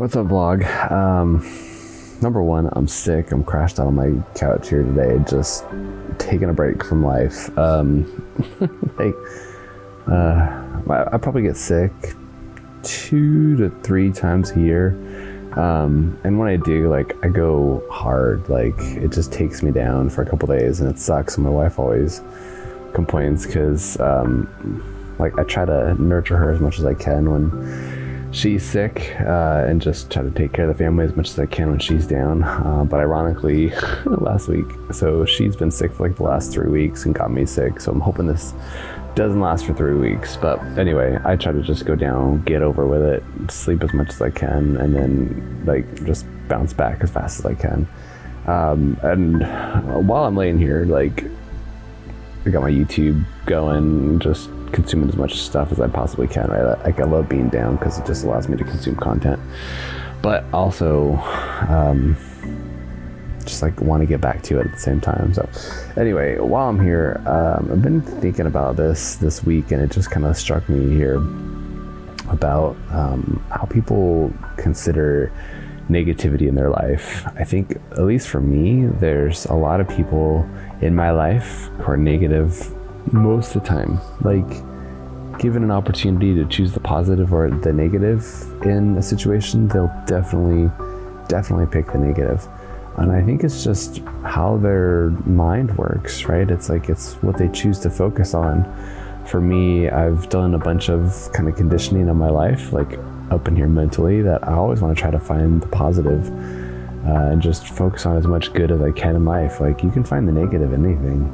What's up, vlog? Number one, I'm sick. I'm crashed out on my couch here today, just taking a break from life. I probably get sick 2 to 3 times a year. And when I do, I go hard. It just takes me down for a couple days, and it sucks. And my wife always complains because, I try to nurture her as much as I can when she's sick, and just try to take care of the family as much as I can when she's down. But ironically, last week, so she's been sick for the last 3 weeks and got me sick. So I'm hoping this doesn't last for 3 weeks. But anyway, I try to just go down, get over with it, sleep as much as I can, and then just bounce back as fast as I can. And while I'm laying here, I got my YouTube going, just consuming as much stuff as I possibly can, right? I love being down because it just allows me to consume content, but also just want to get back to it at the same time. So anyway, while I'm here, I've been thinking about this week, and it just kind of struck me here about how people consider negativity in their life. I think, at least for me, there's a lot of people in my life who are negative most of the time. Given an opportunity to choose the positive or the negative in a situation, they'll definitely pick the negative. And I think it's just how their mind works, right? It's what they choose to focus on. For me, I've done a bunch of kind of conditioning in my life, up in here mentally, that I always want to try to find the positive, and just focus on as much good as I can in life. You can find the negative in anything,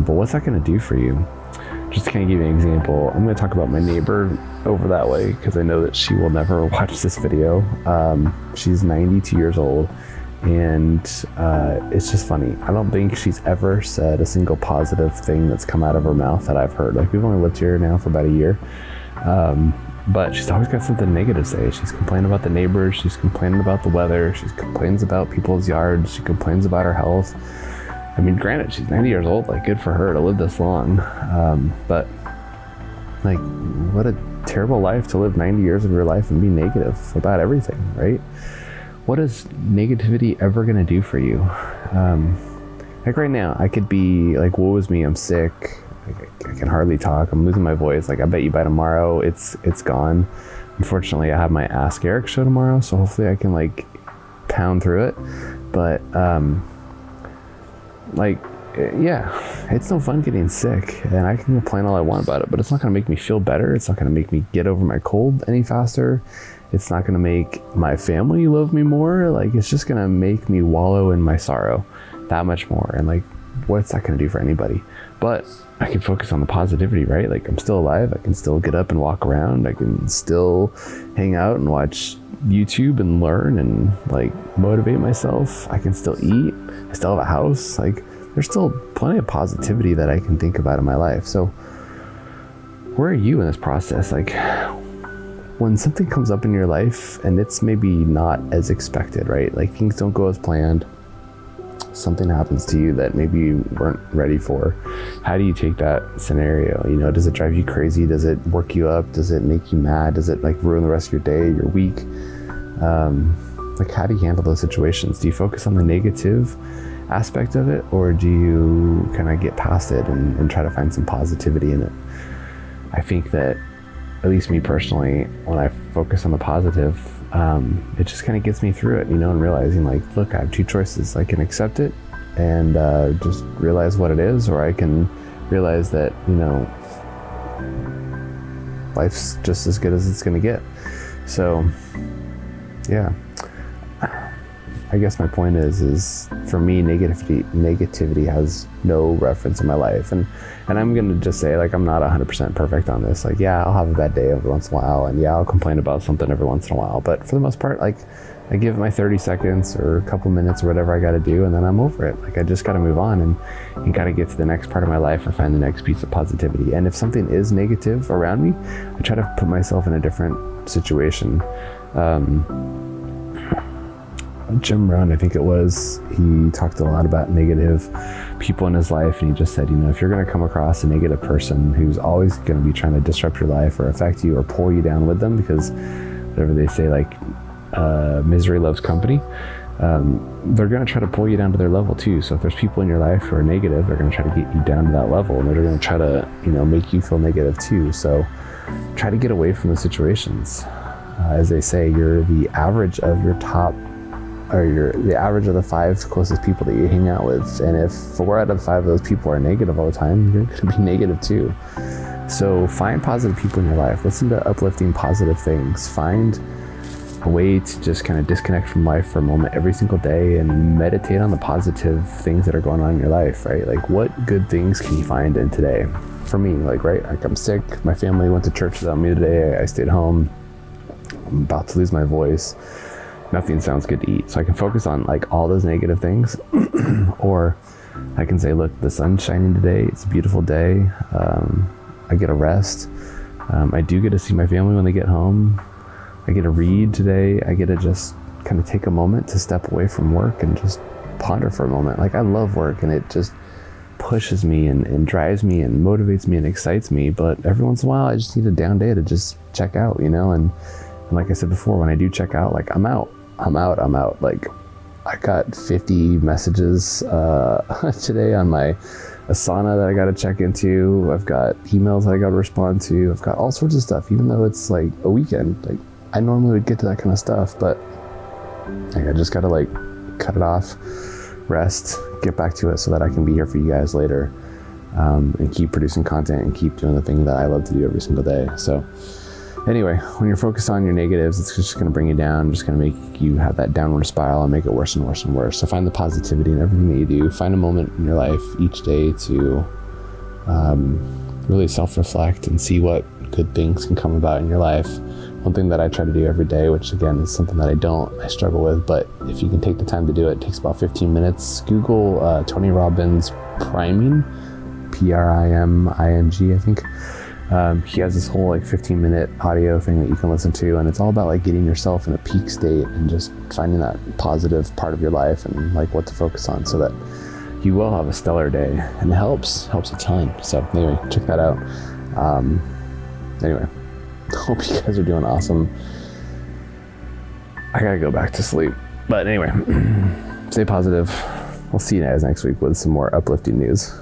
but what's that going to do for you? Just to kind of give you an example, I'm going to talk about my neighbor over that way because I know that she will never watch this video. She's 92 years old, and it's just funny. I don't think she's ever said a single positive thing that's come out of her mouth that I've heard. We've only lived here now for about a year, but she's always got something negative to say. She's complaining about the neighbors, she's complaining about the weather, she complains about people's yards, she complains about her health. I mean, granted, she's 90 years old, good for her to live this long. But what a terrible life to live 90 years of your life and be negative about everything, right? What is negativity ever going to do for you? Right now, I could be woe is me, I'm sick. I can hardly talk. I'm losing my voice. I bet you by tomorrow it's gone. Unfortunately, I have my Ask Erik show tomorrow, so hopefully I can pound through it. But yeah, it's no fun getting sick, and I can complain all I want about it, but it's not going to make me feel better. It's not going to make me get over my cold any faster. It's not going to make my family love me more. It's just going to make me wallow in my sorrow that much more. And what's that going to do for anybody? But I can focus on the positivity, right? I'm still alive. I can still get up and walk around. I can still hang out and watch YouTube and learn and motivate myself. I can still eat. I still have a house. There's still plenty of positivity that I can think about in my life. So where are you in this process? When something comes up in your life and it's maybe not as expected, right? Things don't go as planned. Something happens to you that maybe you weren't ready for. How do you take that scenario? Does it drive you crazy? Does it work you up? Does it make you mad? Does it ruin the rest of your day, your week? How do you handle those situations? Do you focus on the negative aspect of it, or do you kind of get past it and try to find some positivity in it? I think that, at least me personally, when I focus on the positive, it just kind of gets me through it, and realizing look, I have 2 choices. I can accept it and just realize what it is, or I can realize that life's just as good as it's going to get. So yeah, I guess my point is for me, negativity has no reference in my life, and I'm gonna just say I'm not 100% perfect on this. Yeah, I'll have a bad day every once in a while, and yeah, I'll complain about something every once in a while, but for the most part, I give it my 30 seconds or a couple minutes or whatever I got to do, and then I'm over it. I just got to move on and got to get to the next part of my life or find the next piece of positivity. And if something is negative around me, I try to put myself in a different situation. Jim Brown, I think it was, he talked a lot about negative people in his life, and he just said, if you're going to come across a negative person who's always going to be trying to disrupt your life or affect you or pull you down with them, because whatever they say, misery loves company. They're going to try to pull you down to their level too. So if there's people in your life who are negative, they're going to try to get you down to that level, and they're going to try to, make you feel negative too. So try to get away from the situations. As they say, you're the average of your top, or you're the average of the 5 closest people that you hang out with. And if 4 out of 5 of those people are negative all the time, you're going to be negative too. So find positive people in your life. Listen to uplifting, positive things. Find a way to just kind of disconnect from life for a moment every single day and meditate on the positive things that are going on in your life, right? Like, what good things can you find in today? For me, like I'm sick. My family went to church without me today. I stayed home. I'm about to lose my voice. Nothing sounds good to eat. So I can focus on like all those negative things, or I can say, look, the sun's shining today. It's a beautiful day. I get a rest. I do get to see my family when they get home. I get to read today. I get to just kind of take a moment to step away from work and just ponder for a moment. Like, I love work, and it just pushes me and drives me and motivates me and excites me. But every once in a while, I just need a down day to just check out, and like I said before, when I do check out, like I'm out. Like, I got 50 messages today on my Asana that I got to check into. I've got emails that I got to respond to. I've got all sorts of stuff, even though it's like a weekend. Like, I normally would get to that kind of stuff, but I just got to like cut it off, rest, get back to it so that I can be here for you guys later, and keep producing content and keep doing the thing that I love to do every single day. So anyway, when you're focused on your negatives, it's just going to bring you down, just going to make you have that downward spiral and make it worse and worse and worse. So find the positivity in everything that you do. Find a moment in your life each day to really self-reflect and see what good things can come about in your life. One thing that I try to do every day, which again is something that I struggle with, but if you can take the time to do it, it takes about 15 minutes. Google Tony Robbins priming, Priming, I think. He has this whole like 15-minute audio thing that you can listen to, and it's all about like getting yourself in a peak state and just finding that positive part of your life and like what to focus on so that you will have a stellar day. And it helps a ton. So anyway, check that out. Anyway, hope you guys are doing awesome. I gotta go back to sleep, but anyway, stay positive. We'll see you guys next week with some more uplifting news.